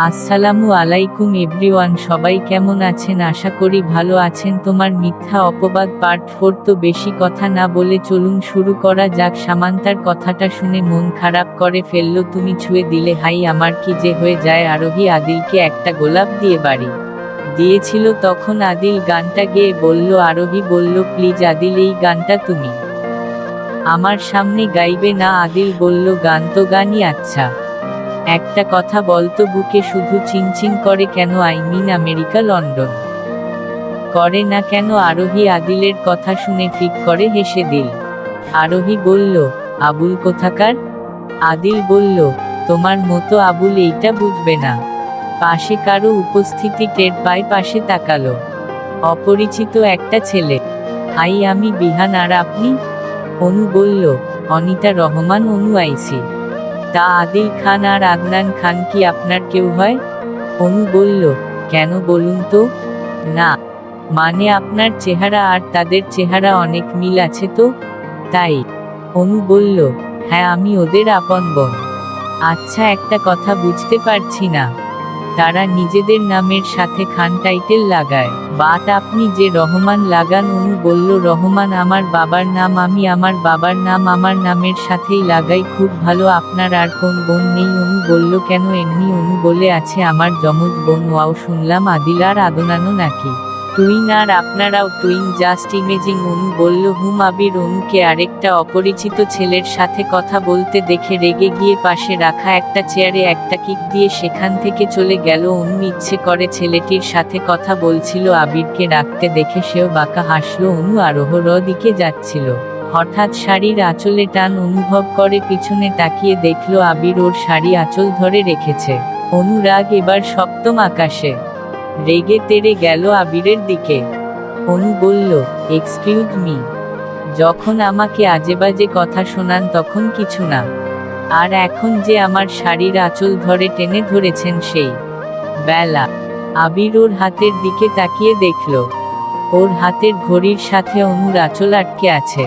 আসসালামু আলাইকুম এভরিওয়ান, সবাই কেমন আছেন? আশা করি ভালো আছেন। তোমার মিথ্যা অপবাদ পার্ট 4। তো বেশি কথা না বলে চলুন শুরু করা যাক। সামান্তার কথাটা শুনে মন খারাপ করে ফেলল। তুমি ছুঁয়ে দিলে হাই আমার কি যে হয়ে যায়। আরোহী আদিলকে একটা গোলাপ দিয়ে বাড়ি দিয়েছিল, তখন আদিল গানটা গেয়ে বলল। আরোহী বলল, প্লিজ আদিল, এই গানটা তুমি আমার সামনে গাইবে না? আদিল বলল, গান তো গানই, আচ্ছা একটা কথা বলতো, বুকে শুধু চিনচিন করে কেন? আই মিন আমেরিকা, লন্ডন করে না কেন? আরোহী আদিলের কথা শুনে ফিক করে হেসে দিল। আরোহী বলল, আবুল কোথাকার? আদিল বলল, তোমার মতো আবুল এইটা বুঝবে না। পাশে কারো উপস্থিতি টের পায়, পাশে তাকালো। অপরিচিত একটা ছেলে। হাই, আমি বিহান, আর আপনি? অনু বলল, অনিতা রহমান। অনু আইসি। তা আদিল খান আর আদনান খান কি আপনার কেউ হয়? অনু বলল, কেন বলুন তো? না, মানে আপনার চেহারা আর তাদের চেহারা অনেক মিল আছে তো, তাই। অনু বলল, হ্যাঁ, আমি ওদের আপন বোন। আচ্ছা, একটা কথা বুঝতে পারছি না, তারা নিজেদের নামের সাথে খান টাইটেল লাগায়, বাট আপনি যে রহমান লাগান। অনু বলল, রহমান আমার বাবার নাম, আমি আমার বাবার নাম আমার নামের সাথেই লাগাই। খুব ভালো, আপনার আর কোন বোন নেই? অনু বলল, কেন, এমনি। অনু বলে, আছে আমার যমজ বোন। ওয়াও, শুনলাম আদিল আর আদনানও নাকি টুইন, আর আপনারাও টুইন, জাস্ট ইমেজিং। অনু বলল, হুম। আবির অনুকে আরেকটা অপরিচিত ছেলের সাথে কথা বলতে দেখে রেগে গিয়ে পাশে রাখা একটা চেয়ারে একটা কিক দিয়ে সেখান থেকে চলে গেল। অনু ইচ্ছে করে ছেলেটির সাথে কথা বলছিল, আবিরকে রাখতে দেখে সেও বাঁকা হাসল। অনু আরোহর দিকে যাচ্ছিল, হঠাৎ শাড়ির আঁচলে টান অনুভব করে। পিছনে তাকিয়ে দেখল আবির ওর শাড়ি আঁচল ধরে রেখেছে। অনুরাগ এবার সপ্তম আকাশে। রেগে তেড়ে গেল আবিরের দিকে। অনু বলল, এক্সকিউজ মি, যখন আমাকে আজেবাজে কথা শোনান তখন কিছু না, আর এখন যে আমার শাড়ির আঁচল ধরে টেনে ধরেছেন সেই বেলা। আবির ওর হাতের দিকে তাকিয়ে দেখল, ওর হাতের ঘড়ির সাথে অনুর আঁচল আটকে আছে।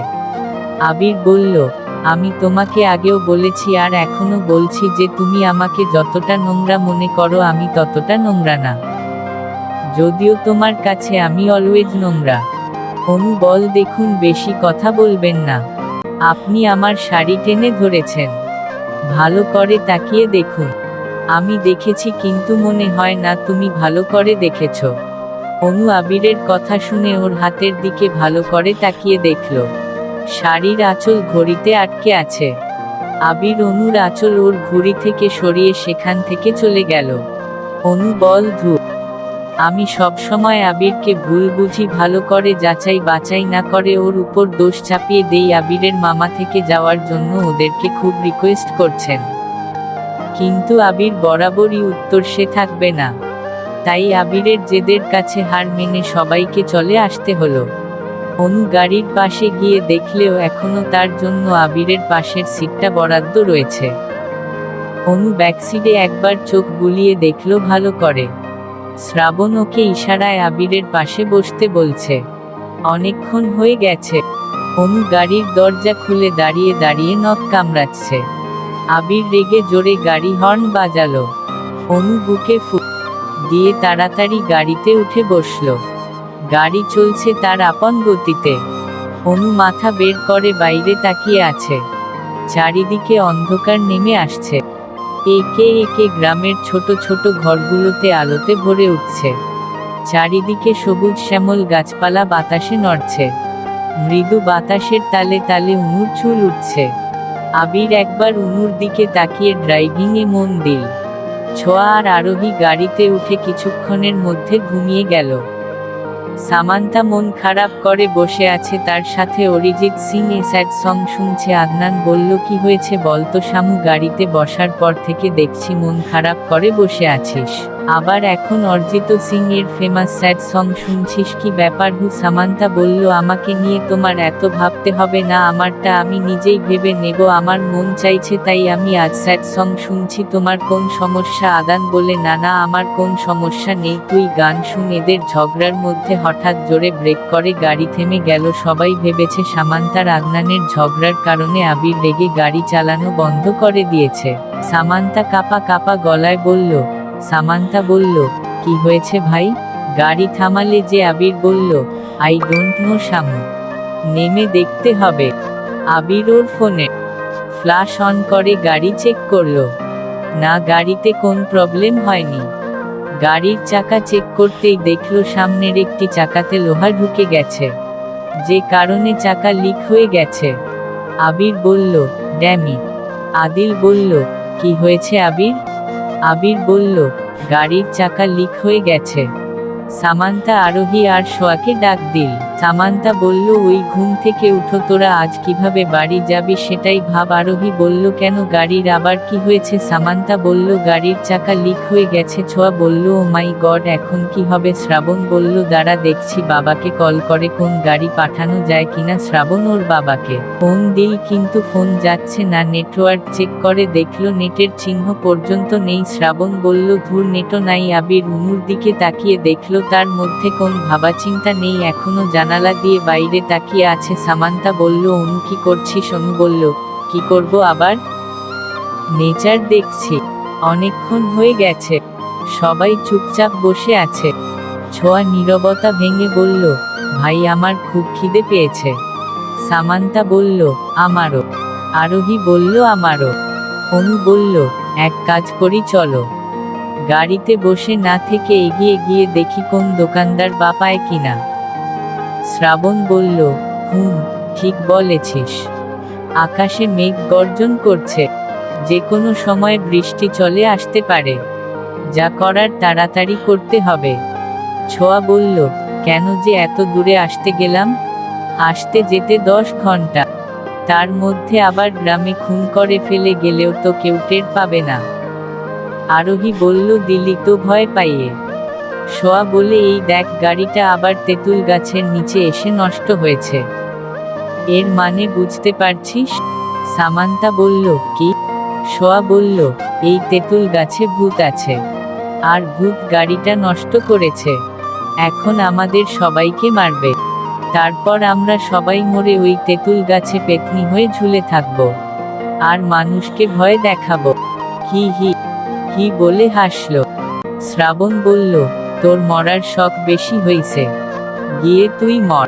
আবির বলল, আমি তোমাকে আগেও বলেছি আর এখনো বলছি যে তুমি আমাকে যতটা নোংরা মনে করো আমি ততটা নোংরা না, যদিও তোমার কাছে আমি অলওয়েজ নোংরা। অনু বল, দেখুন বেশি কথা বলবেন না, আপনি আমার শাড়ি টেনে ধরেছেন, ভালো করে তাকিয়ে দেখুন। আমি দেখেছি, কিন্তু মনে হয় না তুমি ভালো করে দেখেছ। অনু আবিরের কথা শুনে ওর হাতের দিকে ভালো করে তাকিয়ে দেখল, শাড়ির আঁচল ঘড়িতে আটকে আছে। আবির অনুর আঁচল ওর ঘড়ি থেকে সরিয়ে সেখান থেকে চলে গেল। অনু বল, ধুর, আমি সব সময় আবিরকে ভুল বুঝি, ভালো করে যাচাই বাছাই না করে ওর উপর দোষ চাপিয়ে দেই। আবিরের মামা থেকে যাওয়ার জন্য ওদেরকে খুব রিকোয়েস্ট করছেন, কিন্তু আবির বরাবরই উত্তর সে থাকবে না, তাই আবিরের জেদের কাছে হার মেনে সবাইকে চলে আসতে হলো। অনু গাড়ির পাশে গিয়ে দেখলেও এখনো তার জন্য আবিরের পাশের সিটটা বরাদ্দ রয়েছে। অনু ব্যাকসিটে একবার চোখ বুলিয়ে দেখল ভালো করে, শ্রাবণ ওকে ইশারায় আবিরের পাশে বসতে বলছে। অনেকক্ষণ হয়ে গেছে। অনু গাড়ির দরজা খুলে দাঁড়িয়ে দাঁড়িয়ে নখ কামড়াচ্ছে। আবির রেগে জোরে গাড়ি হর্ন বাজালো। অনু বুকে ফুঁক দিয়ে তাড়াতাড়ি গাড়িতে উঠে বসল। গাড়ি চলছে তার আপন গতিতে। অনু মাথা বের করে বাইরে তাকিয়ে আছে। চারিদিকে অন্ধকার নেমে আসছে। একে একে গ্রামের ছোট ছোট ঘরগুলোতে আলোতে ভরে উঠছে। চারিদিকে সবুজ শ্যামল গাছপালা বাতাসে নড়ছে। মৃদু বাতাসের তালে তালে অনুর চুল উঠছে। আবির একবার অনুর দিকে তাকিয়ে ড্রাইভিংয়ে মন দিল। ছোঁয়া আর আরোহী গাড়িতে উঠে কিছুক্ষণের মধ্যে ঘুমিয়ে গেল। সামান্তা মন খারাপ করে বসে আছে, তার সাথে Arijit Singh a sad song শুনছে। আদনান বলল, কি হয়েছে বলতো শামু? গাড়িতে বসার পর থেকে দেখছি মন খারাপ করে বসে আছিস, আবার এখন অরিজিৎ সিং এর ফেমাস স্যাড সং শুনছিস, কি ব্যাপার? সামান্তা বলল, আমাকে নিয়ে তোমার এত ভাবতে হবে না, আমারটা আমি নিজেই ভেবে নেব। আমার মন চাইছে তাই আমি আজ স্যাড সং শুনছি। তোমার কোন সমস্যা? আদান বলে, না না, আমার কোন সমস্যা নেই, তুই গান শুন। এদের ঝগড়ার মধ্যে হঠাৎ জোরে ব্রেক করে গাড়ি থেমে গেল। সবাই ভেবেছে সামান্তার আদনানের ঝগড়ার কারণে আবির রেগে গাড়ি চালানো বন্ধ করে দিয়েছে। সামান্তা কাঁপা কাঁপা গলায় বলল, সামান্তা বলল, কি হয়েছে ভাই? গাড়ি থামালে যে? আবির বলল, আই ডোন্ট নো শামু, নেমে দেখতে হবে। আবির ওর ফোনে ফ্ল্যাশ অন করে গাড়ি চেক করলো। না, গাড়িতে কোন প্রবলেম হয়নি। গাড়ির চাকা চেক করতেই দেখলো সামনের একটি চাকাতে লোহা ঢুকে গেছে, যে কারণে চাকা লিক হয়ে গেছে। আবির বলল, ড্যামি। আদিল বলল, কি হয়েছে আবির? আবির বলল, গাড়ির চাকা লিক হয়ে গেছে। সামান্তা আরোহী আর সোয়াকে ডাক দিল। সামান্তা বলল, ওই ঘুম থেকে উঠো, তোরা আজ কিভাবে বাড়ি যাবি সেটাই ভাব। আরোহী বলল, কেন, গাড়ির আবার কি হয়েছে? সামান্তা বলল, গাড়ির চাকা লিক হয়ে গেছে। ছোয়া বলল, ও মাই গড, এখন কি হবে? শ্রাবণ বলল, দাঁড়া দেখছি, বাবাকে কল করে কোন গাড়ি পাঠানো যায় কিনা। শ্রাবণ ওর বাবাকে ফোন দিল, কিন্তু ফোন যাচ্ছে না। নেটওয়ার্ক চেক করে দেখলো নেটের চিহ্ন পর্যন্ত নেই। শ্রাবণ বলল, ধুর, নেটও নাই। আবির অনুর দিকে তাকিয়ে দেখলো তার মধ্যে কোন ভাবাচিন্তা নেই, এখনো জানালা দিয়ে বাইরে তাকিয়ে আছে। সামান্তা বলল, অনু কি করছিস? অনু বলল, কি করব আবার? নেচার দেখছি। অনেকক্ষণ হয়ে গেছে, সবাই চুপচাপ বসে আছে। ছোঁয়া নীরবতা ভেঙে বলল, ভাই, আমার খুব খিদে পেয়েছে। সামান্তা বলল, আমারও। আরোহী বলল, আমারও। অনু বলল, এক কাজ করি, চলো। গাড়িতে বসে না থেকে এগিয়ে গিয়ে দেখি কোন দোকানদার বা পায় কিনা। শ্রাবণ বলল, ঠিক বলেছিস। আকাশে মেঘ গর্জন করছে, যে কোনো সময় বৃষ্টি চলে আসতে পারে। যা করার তাড়াতাড়ি করতে হবে। ছোঁয়া বলল, কেন যে এত দূরে আসতে গেলাম? আসতে যেতে 10 ঘন্টা, তার মধ্যে আবার গ্রামে খুন করে ফেলে গেলেও তো কেউ টের পাবে না। আরোহী বলল, দিলি তো ভয় পাইয়ে। সোয়া বলে, এই দেখ, গাড়িটা আবার তেঁতুল গাছের নিচে এসে নষ্ট হয়েছে। এর মানে বুঝতে পারছিস? সামান্তা বলল, কি? সোয়া বলল, এই তেঁতুল গাছে ভূত আছে, আর ভূত গাড়িটা নষ্ট করেছে। এখন আমাদের সবাইকে মারবে, তারপর আমরা সবাই মরে ওই তেঁতুল গাছে পেতনি হয়ে ঝুলে থাকব, আর মানুষকে ভয় দেখাবো। হি হি হি বলে হাসল। শ্রাবণ বলল, তোর মরার শখ বেশি হইছে, গিয়ে তুই মর।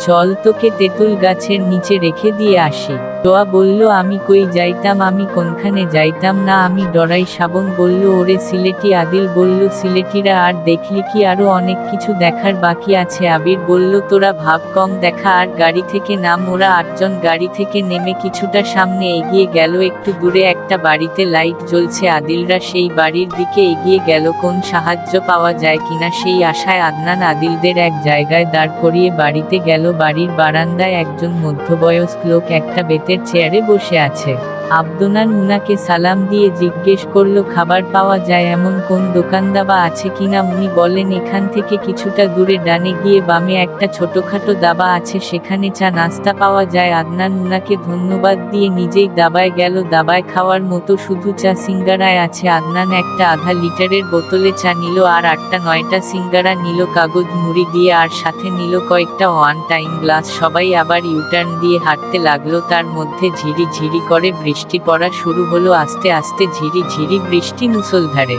চল, তোকে তেঁতুল গাছের নিচে রেখে দিয়ে আসি। টোয়া বলল, আমি কই যাইতাম, আমি কোনখানে যাইতাম না, আমি ডরাই। শ্রাবণ বলল, ওরে সিলেটি। আদিল বলল, সিলেটিরা আর দেখলি কি, আরো অনেক কিছু দেখার বাকি আছে। আবির বলল, তোরা ভাব কম দেখা, আর গাড়ি থেকে নাম। ওরা 8 জন গাড়ি থেকে নেমে কিছুটা সামনে এগিয়ে গেল। একটু দূরে একটা বাড়িতে লাইট জ্বলছে। আদিলরা সেই বাড়ির দিকে এগিয়ে গেল, কোন সাহায্য পাওয়া যায় কিনা সেই আশায়। আদনান আদিলদের এক জায়গায় দাঁড় করিয়ে বাড়িতে গেল। বাড়ির বারান্দায় একজন মধ্যবয়স্ক লোক একটা বেতের চেয়ারে বসে আছে। আব্দুনান উনাকে সালাম দিয়ে জিজ্ঞেস করলো, খাবার পাওয়া যায় এমন কোন দোকান দাবা আছে কিনা। উনি বলেন, এখান থেকে কিছুটা দূরে ডানে গিয়ে বামে একটা ছোটখাটো দাবা আছে, সেখানে চা নাস্তা পাওয়া যায়। আদনান উনাকে ধন্যবাদ দিয়ে নিজেই দাবায় গেল। দাবায় খাওয়ার মতো শুধু চা সিঙ্গারায় আছে। আদনান একটা আধা লিটারের বোতলে চা নিল, আর 8টা-9টা সিঙ্গারা নিল কাগজ মুড়ি দিয়ে, আর সাথে নিল কয়েকটা ওয়ান টাইম গ্লাস। সবাই আবার ইউটার্ন দিয়ে হাঁটতে লাগলো। তার মধ্যে ঝিরি ঝিরি করে বৃষ্টি পড়া শুরু হলো। আস্তে আস্তে ঝিরি ঝিরি বৃষ্টি মুষলধারে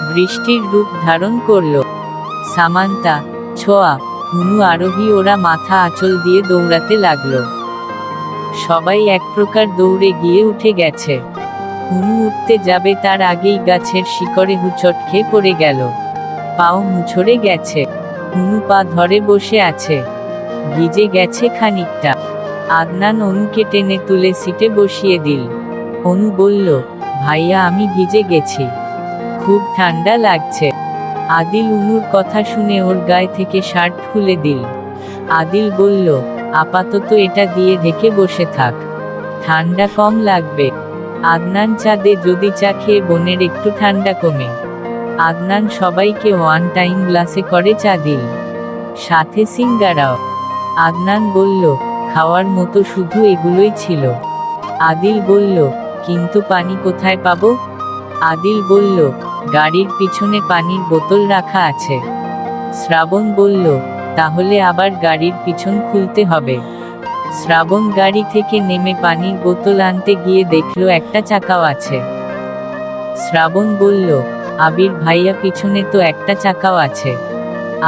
বৃষ্টির রূপ ধারণ করলো। সামান্তা, ছোয়া, হুনু, আরোহী ওরা মাথা আঁচল দিয়ে দৌড়াতে লাগলো। সবাই এক প্রকার দৌড়ে গিয়ে উঠে গেছে। হুনু উঠতে যাবে, তার আগেই গাছের শিকড়ে হুচট খেয়ে পড়ে গেল। পাও মুছড়ে গেছে। হুনু পা ধরে বসে আছে, ভিজে গেছে খানিকটা। আদনান অনুকে টেনে তুলে সিটে বসিয়ে দিল। অনু বলল, ভাইয়া, আমি ভিজে গেছি, খুব ঠান্ডা লাগছে। আদিল অনুর কথা শুনে ওর গায়ে থেকে শার্ট খুলে দিল। আদিল বলল, আপাতত এটা দিয়ে ঢেকে বসে থাক, ঠান্ডা কম লাগবে। আদনান, চা দে, যদি চা খেয়ে বোনের একটু ঠান্ডা কমে। আদনান সবাইকে ওয়ান টাইম গ্লাসে করে চা দিল, সাথে সিঙ্গারাও। আদনান বলল, খাওয়ার মতো শুধু এগুলোই ছিল। আদিল বলল, কিন্তু পানি কোথায় পাবো? আদিল বলল, গাড়ির পিছনে পানির বোতল রাখা আছে। শ্রাবণ বলল, তাহলে আবার গাড়ির পিছন খুলতে হবে। শ্রাবণ গাড়ি থেকে নেমে পানির বোতল আনতে গিয়ে দেখল একটা চাকাও আছে। শ্রাবণ বলল, আবির ভাইয়া পিছনে তো একটা চাকাও আছে।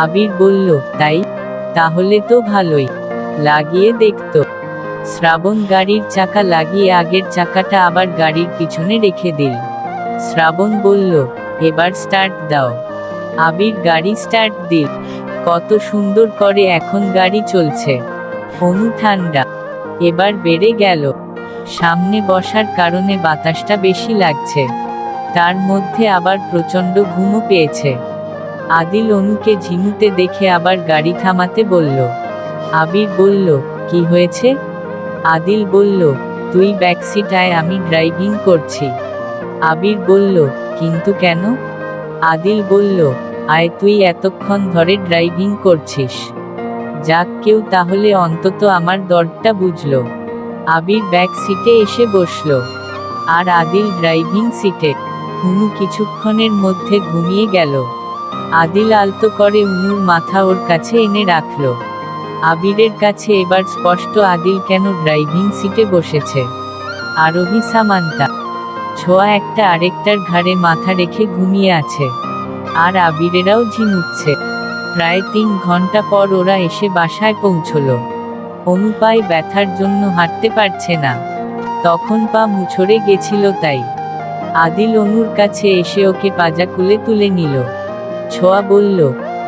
আবির বলল, তাই? তাহলে তো ভালোই, লাগিয়ে দেখতো। শ্রাবণ গাড়ির চাকা লাগিয়ে আগের চাকাটা আবার গাড়ির পিছনে রেখে দিল। শ্রাবণ বলল, এবার স্টার্ট দাও। আবির গাড়ি স্টার্ট দিল। কত সুন্দর করে এখন গাড়ি চলছে। অনু ঠান্ডা এবার বেড়ে গেল। সামনে বসার কারণে বাতাসটা বেশি লাগছে, তার মধ্যে আবার প্রচণ্ড ঘুমও পেয়েছে। আদিল অনুকে ঝিমুতে দেখে আবার গাড়ি থামাতে বলল। আবির বলল, কি হয়েছে? আদিল বলল, তুই ব্যাকসিট আয়, আমি ড্রাইভিং করছি। আবির বলল, কিন্তু কেন? আদিল বলল, আয়, তুই এতক্ষণ ধরে ড্রাইভিং করছিস, যাক কেউ তাহলে অন্তত আমার দরটা বুঝলো। আবির ব্যাক সিটে এসে বসল, আর আদিল ড্রাইভিং সিটে। অনু কিছুক্ষণের মধ্যে ঘুমিয়ে গেল। আদিল আলতো করে অনুর মাথা ওর কাছে এনে রাখল। আবিরের কাছে এবার স্পষ্ট আদিল কেন ড্রাইভিং সিটে বসেছে। আরোহী সামান্তা, ছোঁয়া একটা আরেকটার ঘাড়ে মাথা রেখে ঘুমিয়ে আছে, আর আবিরেরাও ঝিমুচ্ছে। প্রায় 3 ঘন্টা পর ওরা এসে বাসায় পৌঁছল। অনু পায়ে ব্যথার জন্য হাঁটতে পারছে না, তখন পা মুছড়ে গেছিল, তাই আদিল অনুর কাছে এসে ওকে পাজাকুলে তুলে নিল। ছোঁয়া বলল,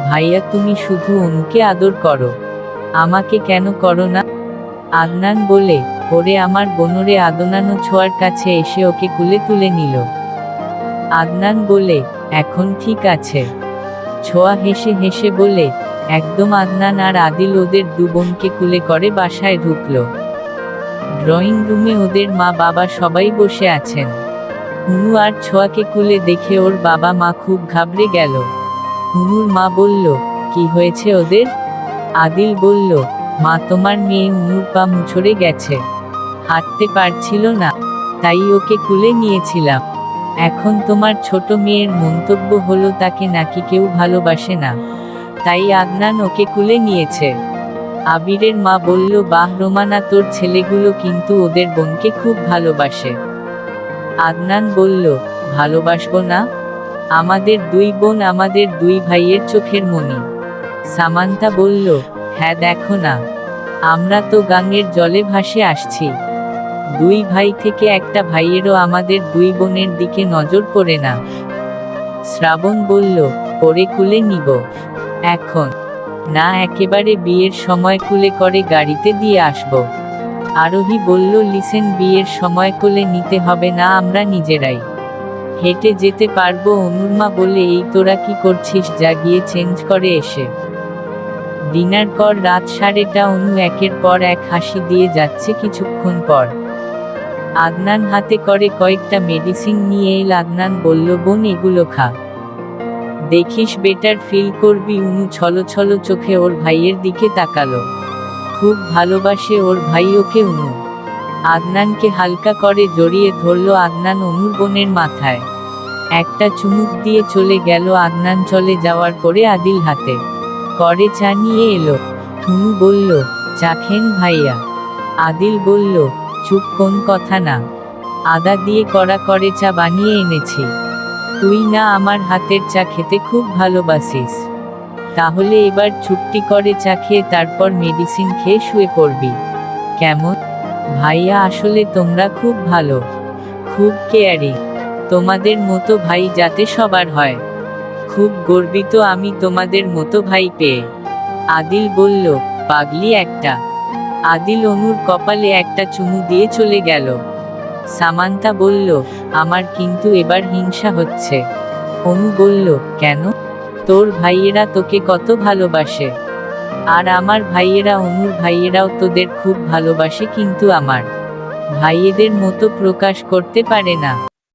ভাইয়া তুমি শুধু অনুকে আদর করো, আমাকে কেন করো না? আদনান বলে, ওরে আমার বোনরে। আদনানও ছোঁয়ার কাছে এসে ওকে কুলে তুলে নিল। আদনান বলে, এখন ঠিক আছে? ছোঁয়া হেসে হেসে বলে, একদম। আদনান আর আদিল ওদের 2 বোনকে কুলে করে বাসায় ঢুকল। ড্রয়িং রুমে ওদের মা বাবা সবাই বসে আছেন। হুনু আর ছোঁয়াকে কুলে দেখে ওর বাবা মা খুব ঘাবড়ে গেল। হুনুর মা বলল, কি হয়েছে ওদের? আদিল বলল, মা, তোমার মেয়ে হুনুর পা মুছড়ে গেছে, হাঁটতে পারছিল না, তাই ওকে কুলে নিয়েছিলাম। এখন তোমার ছোট মেয়ের মন্তব্য হলো তাকে নাকি কেউ ভালোবাসে না, তাই আদনান ওকে কুলে নিয়েছে। আবিরের মা বলল, বাহ রোমানা, তোর ছেলেগুলো কিন্তু ওদের বোনকে খুব ভালোবাসে। আদনান বলল, ভালোবাসবো না? আমাদের 2 বোন, আমাদের 2 ভাইয়ের চোখের মণি। সামান্তা বলল, হ্যাঁ দেখো না, আমরা তো গাঙের জলে ভাসে আসছি। 2 ভাই থেকে একটা ভাইয়েরও আমাদের 2 বোনের দিকে নজর পড়ে না। শ্রাবণ বলল, পরে কুলে নিব। এখন না, একেবারে বিয়ের সময় কুলে করে গাড়িতে দিয়ে আসব। আরোহী বলল, লিসেন, বিয়ের সময় কোলে নিতে হবে না, আমরা নিজেরাই হেঁটে যেতে পারবো। অনুর মা বলে, এই তোরা কি করছিস, যা গিয়ে চেঞ্জ করে এসে ডিনার কর। রাত 8:30। অনু একের পর এক হাসি দিয়ে যাচ্ছে। কিছুক্ষণ পর আদনান হাতে করে কয়েকটা মেডিসিন নিয়ে এল। আদনান বলল, বোন, এগুলো খা, দেখিস বেটার ফিল করবি। অনু ছলছল চোখে ওর ভাইয়ের দিকে তাকালো। খুব ভালোবাসে ওর ভাই ওকে। অনু আদনানকে হালকা করে জড়িয়ে ধরল। আদনান অনুর বোনের মাথায় একটা চুমুক দিয়ে চলে গেল। আদনান চলে যাওয়ার পরে আদিল হাতে করে চা নিয়ে এলো। অনু বলল, চা খেন ভাইয়া? আদিল বলল, চুপ, কোন কথা না, আদা দিয়ে কড়া করে চা বানিয়ে এনেছি। তুই না আমার হাতের চা খেতে খুব ভালোবাসিস? তাহলে এবার চুপটি করে চা খেয়ে তারপর মেডিসিন খেয়ে শুয়ে পড়বি, কেমন? ভাইয়া, আসলে তোমরা খুব ভালো, খুব কেয়ারিং। তোমাদের মতো ভাই যাতে সবার হয়। খুব গর্বিত আমি তোমাদের মতো ভাই পেয়ে। আদিল বলল, পাগলি একটা। আদিল অনুর কপালে একটা চুমু দিয়ে চলে গেল। সামান্তা বলল, আমার কিন্তু এবার হিংসা হচ্ছে। অনু বলল, কেন? তোর ভাইয়েরা তোকে কত ভালোবাসে, আর আমার ভাইয়েরা, অনুর ভাইয়েরাও তোদের খুব ভালোবাসে, কিন্তু আমার ভাইয়েদের মতো প্রকাশ করতে পারে না।